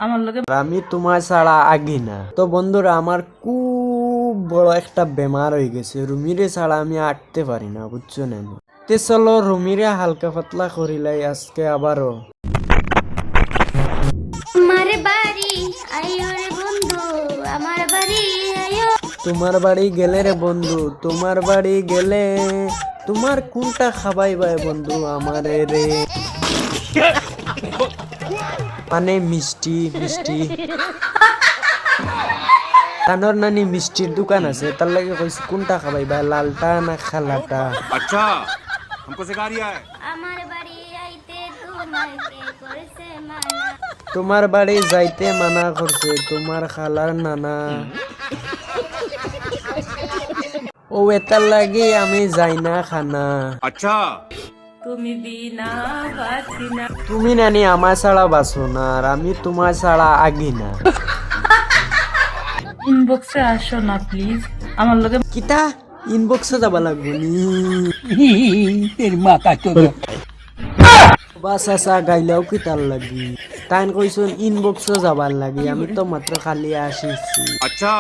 আমার লগে আমি তোমার ছাড়া আগি না। তো বন্ধুরা, আমার খুব বড় একটা বেমার হয়ে গেছে, রুমিরে ছাড়া আমি আটতে পারি না, বুঝছো না? তে চলো রুমিরে হালকা পাতলা করিলাই আজকে আবারও। আমার বাড়ি আয়ো রে বন্ধু, আমার বাড়ি আয়ো। তোমার বাড়ি গেলে রে বন্ধু, তোমার বাড়ি গেলে তোমার কোনটা খাবাই ভাই বন্ধু আমারে রে? মানে মিষ্টি মিষ্টি কানর নানি মিষ্টির দোকান আছে, তার লাগে কইছি কোনটা খাবাই ভাই, লালটা না খালাটা? अच्छा हमको सिखा रिया है। আমার বাড়ি আইতে তোমায় কে করেছে মানা? তোমার বাড়ি যাইতে মানা করছে তোমার খালার নানা। ও এটার লাগে আমি যাই না খানা। अच्छा তুমি বিনা বাঁচি না। তুমি নানি আমার ছাড়া বাঁচো না, আর আমি তোমার ছাড়া আগি না। ইনবক্সে আসো না প্লিজ, আমার লগে কিতা ইনবক্সে যাবা লাগবো নি? বাস আসা গাইলেও কিতার লাগি? তাইন কইছুন ইনবক্সে যাবার লাগি, আমি তো মাত্র খালি আসিছি। अच्छा